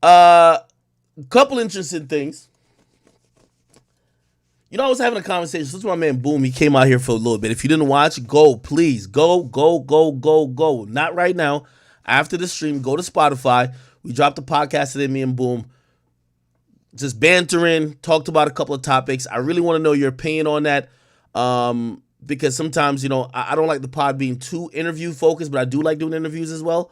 Couple interesting things. I was having a conversation. This is my man Boom. He came out here for a little bit. If you didn't watch, go, please. Go, go, go, go, go. Not right now. After the stream, go to Spotify. We dropped the podcast today, me and Boom. Just bantering, talked about a couple of topics. I really want to know your opinion on that. Because sometimes, I don't like the pod being too interview focused, but I do like doing interviews as well.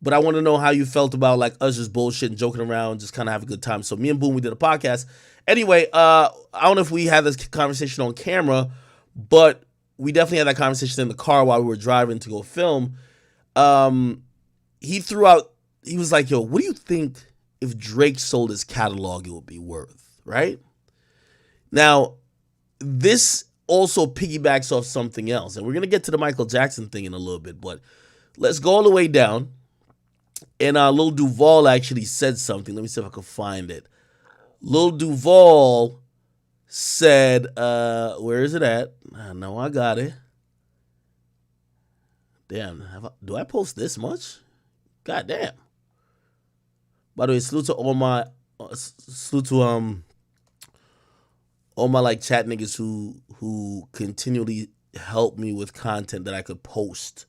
But I want to know how you felt about like us just bullshitting, joking around, just kind of have a good time. So me and Boom, we did a podcast. Anyway, I don't know if we had this conversation on camera, but we definitely had that conversation in the car while we were driving to go film. He threw out, he was like, yo, what do you think if Drake sold his catalog, it would be worth, right? Now, this also piggybacks off something else, and we're going to get to the Michael Jackson thing in a little bit, but let's go all the way down. And Lil Duval actually said something. Let me see if I can find it. Lil Duval said, where is it at? No, I got it. Damn, do I post this much? God damn. By the way, salute to all my like chat niggas who continually help me with content that I could post.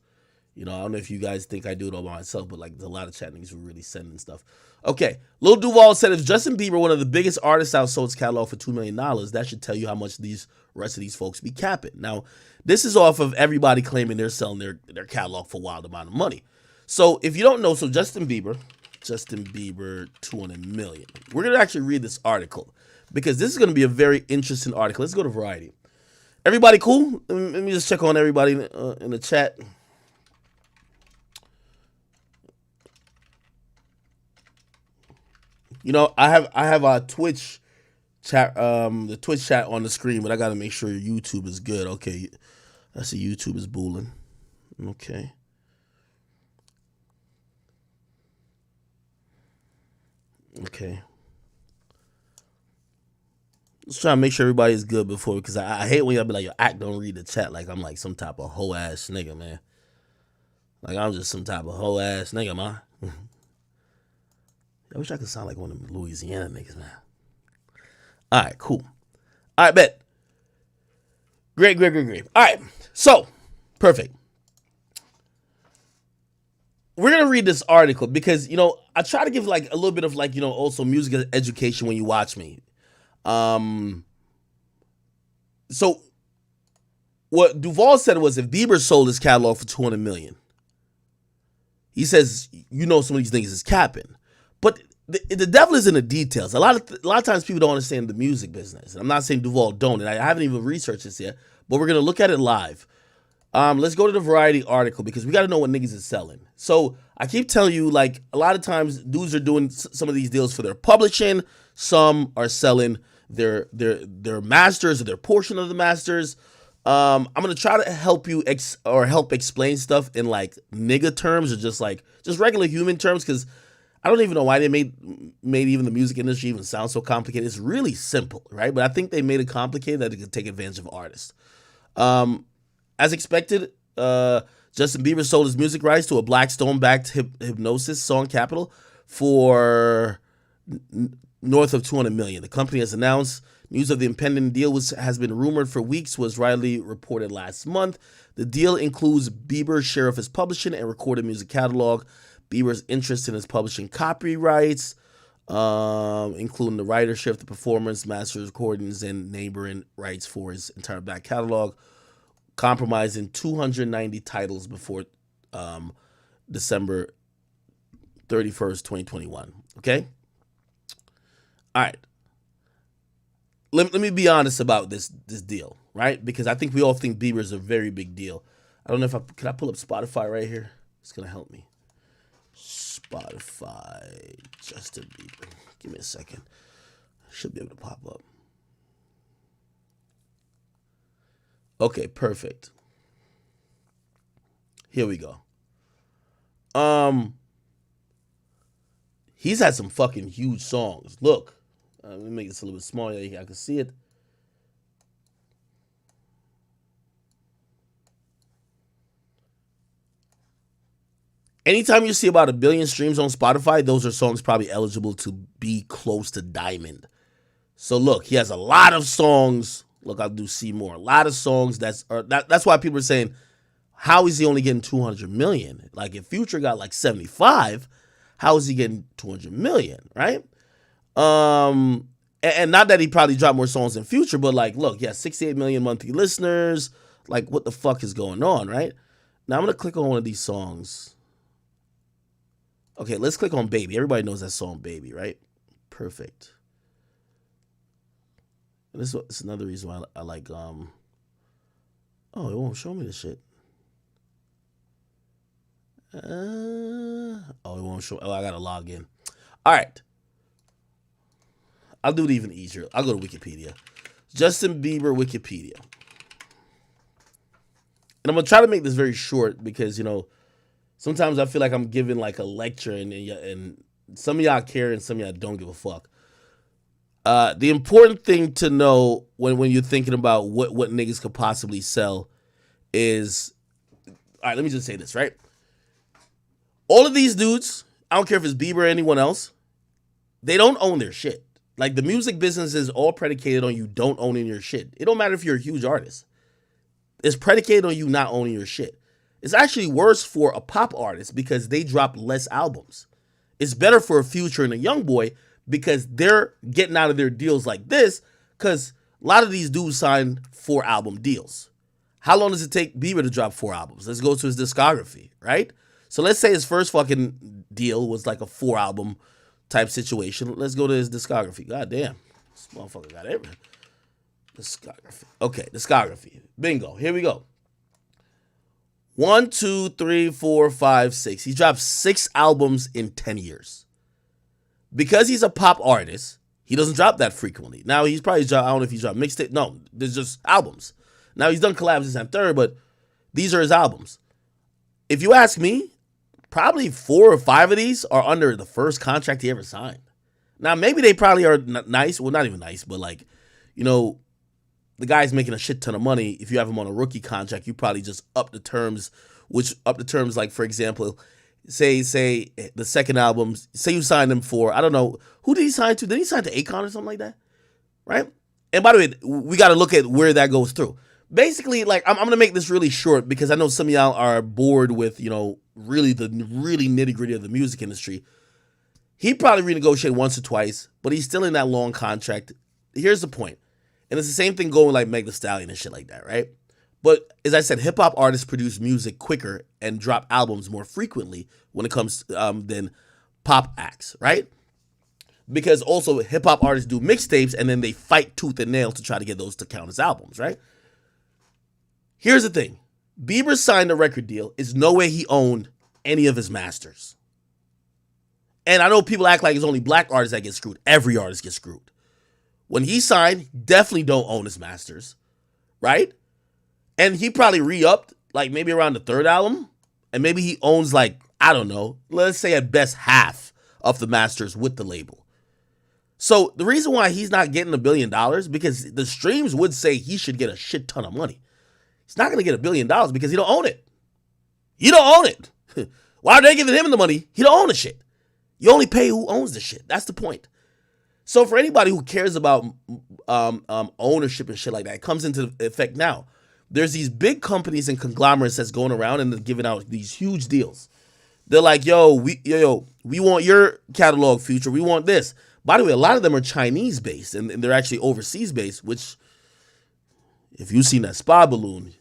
I don't know if you guys think I do it all by myself, but like there's a lot of chat niggas who really sending stuff. Okay, Lil Duval said if Justin Bieber, one of the biggest artists out, sold his catalog for $2 million, that should tell you how much these rest of these folks be capping. Now, this is off of everybody claiming they're selling their catalog for a wild amount of money. So if you don't know, so Justin Bieber, 200 million. We're gonna actually read this article because this is gonna be a very interesting article. Let's go to Variety. Everybody cool? Let me just check on everybody in the chat. I have a Twitch chat, the Twitch chat on the screen, but I gotta make sure YouTube is good. Okay, I see YouTube is booling. Okay. Okay. Let's try to make sure everybody is good before, because I hate when y'all be like, yo, act don't read the chat like I'm like some type of hoe ass nigga, man. Like I'm just some type of hoe ass nigga, man. I wish I could sound like one of them Louisiana niggas, man. All right, cool. All right, bet. Great. All right, so, perfect. We're going to read this article because, I try to give like a little bit of like, also music education when you watch me. So, what Duval said was if Bieber sold his catalog for 200 million, he says, some of these things is capping. But the devil is in the details. A lot of times people don't understand the music business. I'm not saying Duval don't, and I haven't even researched this yet, but we're going to look at it live. Let's go to the Variety article because we got to know what niggas is selling. So I keep telling you, like, a lot of times dudes are doing some of these deals for their publishing. Some are selling their masters or their portion of the masters. I'm gonna try to help you help explain stuff in like nigga terms or just regular human terms, because I don't even know why they made even the music industry even sound so complicated. It's really simple, right? But I think they made it complicated that they could take advantage of artists. As expected, Justin Bieber sold his music rights to a Blackstone-backed hypnosis song Capital for north of 200 million. The company has announced news of the impending deal has been rumored for weeks, was widely reported last month. The deal includes Bieber's share of his publishing and recorded music catalog, Bieber's interest in his publishing copyrights, including the writership, the performance, masters, recordings, and neighboring rights for his entire back catalog, compromising 290 titles before December 31st, 2021. Okay? All right. Let me be honest about this deal, right? Because I think we all think Bieber is a very big deal. I don't know if can I pull up Spotify right here? It's going to help me. Spotify, Justin Bieber. Give me a second. Should be able to pop up. Okay, perfect. Here we go. He's had some fucking huge songs. Look, let me make this a little bit smaller. I can see it. Anytime you see about 1 billion streams on Spotify, those are songs probably eligible to be close to diamond. So look, he has a lot of songs. Look, I'll do see more. A lot of songs. That's why people are saying, how is he only getting 200 million? Like if Future got like 75, how is he getting 200 million? Right? And not that he probably dropped more songs in Future, but like, look, yeah, 68 million monthly listeners. Like, what the fuck is going on? Right? Now I'm gonna click on one of these songs. Okay, let's click on Baby. Everybody knows that song, Baby, right? Perfect. And this is another reason why I like, oh, it won't show me this shit. Oh, it won't show. Oh, I gotta log in. All right. I'll do it even easier. I'll go to Wikipedia. Justin Bieber Wikipedia. And I'm gonna try to make this very short because, you know, sometimes I feel like I'm giving like a lecture and some of y'all care and some of y'all don't give a fuck. The important thing to know when you're thinking about what niggas could possibly sell is, all right, let me just say this, right? All of these dudes, I don't care if it's Bieber or anyone else, they don't own their shit. Like the music business is all predicated on you don't owning your shit. It don't matter if you're a huge artist. It's predicated on you not owning your shit. It's actually worse for a pop artist because they drop less albums. It's better for a Future and a Young Boy because they're getting out of their deals like this because a lot of these dudes sign 4-album deals. How long does it take Bieber to drop 4 albums? Let's go to his discography, right? So let's say his first fucking deal was like a 4-album type situation. Let's go to his discography. God damn. This motherfucker got everything. Discography. Okay, discography. Bingo. Here we go. 1, 2, 3, 4, 5, 6. He dropped 6 albums in 10 years. Because he's a pop artist, he doesn't drop that frequently. Now he's probably dropped, I don't know if he's dropped mixtape. No, there's just albums. Now he's done collabs this and third, but these are his albums. If you ask me, probably 4 or 5 of these are under the first contract he ever signed. Now maybe they probably are nice. Well, not even nice, but like, you know, the guy's making a shit ton of money. If you have him on a rookie contract, you probably just up the terms, like, for example, say the second album, say you signed him for, I don't know, who did he sign to? Did he sign to Akon or something like that? Right? And by the way, we got to look at where that goes through. Basically, like, I'm going to make this really short because I know some of y'all are bored with, you know, really the really nitty gritty of the music industry. He probably renegotiated once or twice, but he's still in that long contract. Here's the point. And it's the same thing going like Meg Thee Stallion and shit like that, right? But as I said, hip-hop artists produce music quicker and drop albums more frequently when it comes than pop acts, right? Because also hip-hop artists do mixtapes and then they fight tooth and nail to try to get those to count as albums, right? Here's the thing. Bieber signed a record deal. It's no way he owned any of his masters. And I know people act like it's only black artists that get screwed. Every artist gets screwed. When he signed, definitely don't own his masters, right? And he probably re-upped, like maybe around the 3rd album. And maybe he owns like, I don't know, let's say at best half of the masters with the label. So the reason why he's not getting $1 billion, because the streams would say he should get a shit ton of money. He's not going to get $1 billion because he don't own it. You don't own it. Why are they giving him the money? He don't own the shit. You only pay who owns the shit. That's the point. So for anybody who cares about ownership and shit like that, it comes into effect now. There's these big companies and conglomerates that's going around and they're giving out these huge deals. They're like, yo, we want your catalog, Future. We want this. By the way, a lot of them are Chinese based and they're actually overseas based, which if you've seen that spa balloon,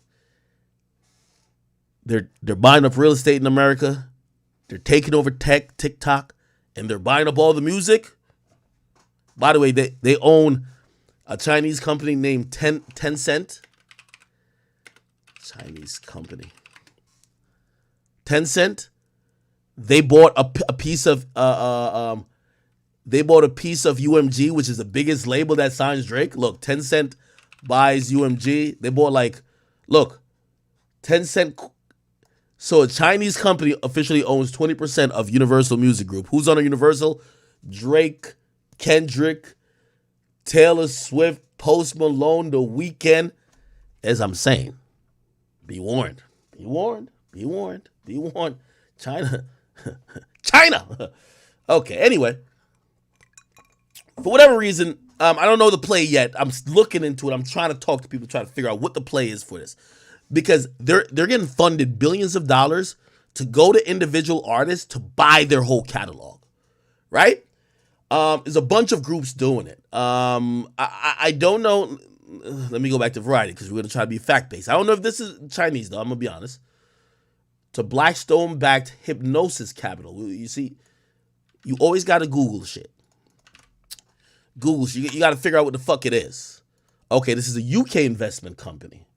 they're buying up real estate in America. They're taking over TikTok, and they're buying up all the music. By the way, they own a Chinese company named Tencent. Chinese company. Tencent. They bought a piece of UMG, which is the biggest label that signs Drake. Look, Tencent buys UMG. They bought Tencent. So a Chinese company officially owns 20% of Universal Music Group. Who's under Universal? Drake, Kendrick, Taylor Swift, Post Malone, The Weeknd. As I'm saying, be warned. Be warned. Be warned. Be warned. China. China. Okay, anyway. For whatever reason, I don't know the play yet. I'm looking into it. I'm trying to talk to people, trying to figure out what the play is for this. Because they're getting funded billions of dollars to go to individual artists to buy their whole catalog. Right? There's a bunch of groups doing it. I don't know. Let me go back to Variety because we're going to try to be fact-based. I don't know if this is Chinese, though. I'm going to be honest. To Blackstone-backed hypnosis capital. You see, you always got to Google shit. Google shit. You got to figure out what the fuck it is. Okay, this is a UK investment company.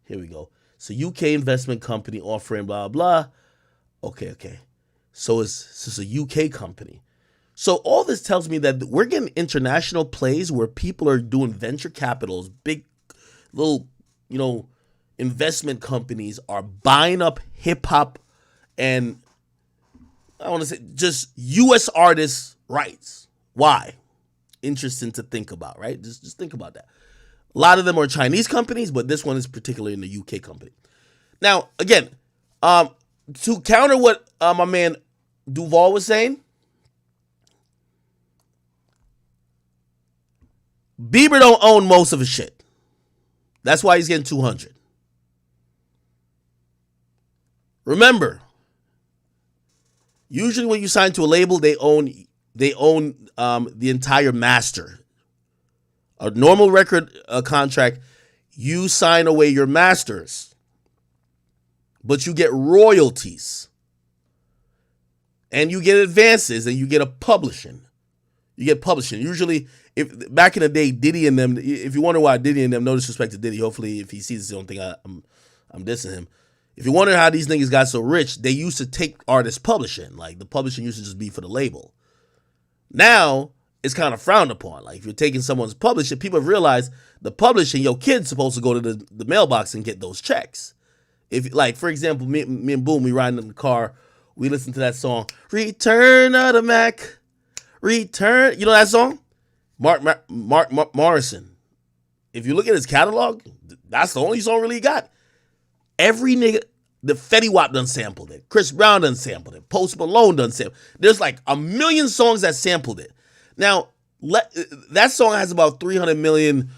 Here we go. It's a UK investment company offering blah, blah. Okay. So it's a UK company. So all this tells me that we're getting international plays where people are doing venture capitals, big little, investment companies are buying up hip hop and I want to say just US artists' rights. Why? Interesting to think about, right? Just think about that. A lot of them are Chinese companies, but this one is particularly in the UK company. Now, again, to counter what my man Duval was saying, Bieber don't own most of his shit. That's why he's getting 200. Remember, usually when you sign to a label, they own the entire master. A normal record contract, you sign away your masters, but you get royalties, and you get advances, and you get a publishing. You get publishing. Usually, if back in the day, Diddy and them. If you wonder why Diddy and them, no disrespect to Diddy. Hopefully, if he sees this, don't think I'm dissing him. If you wonder how these niggas got so rich, they used to take artists publishing. Like the publishing used to just be for the label. Now it's kind of frowned upon. Like if you're taking someone's publishing, people have realized the publishing. Your kid's supposed to go to the mailbox and get those checks. If like for example, me and Boom, we riding in the car, we listen to that song, "Return of the Mac." Return, you know that song? Mark Morrison. If you look at his catalog, that's the only song really he got. Every nigga, the Fetty Wap done sampled it. Chris Brown done sampled it. Post Malone done sampled it. There's like a million songs that sampled it. Now, that song has about 300 million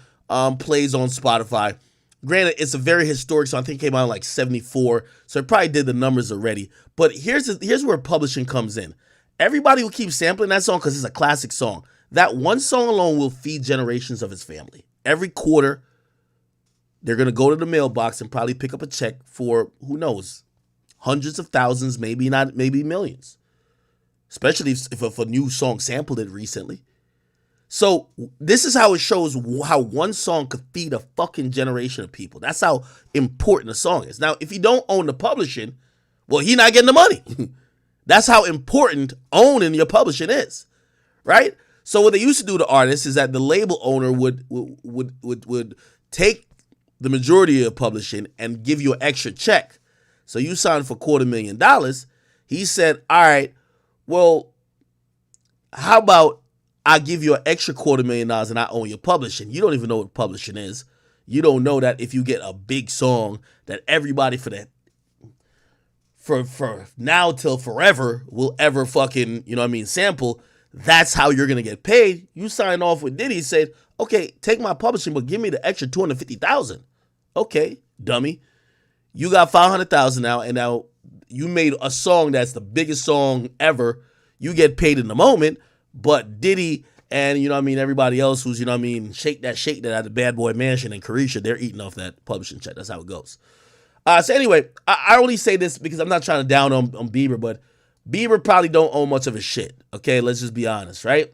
plays on Spotify. Granted, it's a very historic song. I think it came out in like 74, so it probably did the numbers already. But here's where publishing comes in. Everybody will keep sampling that song because it's a classic song. That one song alone will feed generations of his family. Every quarter, they're going to go to the mailbox and probably pick up a check for, who knows, hundreds of thousands, maybe millions. Especially if a new song sampled it recently. So this is how it shows how one song could feed a fucking generation of people. That's how important a song is. Now, if you don't own the publishing, well, he not getting the money. That's how important owning your publishing is, right? So what they used to do to artists is that the label owner would take the majority of your publishing and give you an extra check. So you signed for $250,000. He said, all right, well, how about I give you an extra $250,000 and I own your publishing? You don't even know what publishing is. You don't know that if you get a big song that everybody for now till forever will ever fucking, sample, that's how you're going to get paid. You sign off with Diddy, said, okay, take my publishing, but give me the extra $250,000. Okay, dummy. You got $500,000 now, and now you made a song that's the biggest song ever. You get paid in the moment, but Diddy and, everybody else who's, shake that at the Bad Boy Mansion and Carisha, they're eating off that publishing check. That's how it goes. So anyway, I only say this because I'm not trying to down on Bieber, but Bieber probably don't own much of his shit. Okay, let's just be honest, right?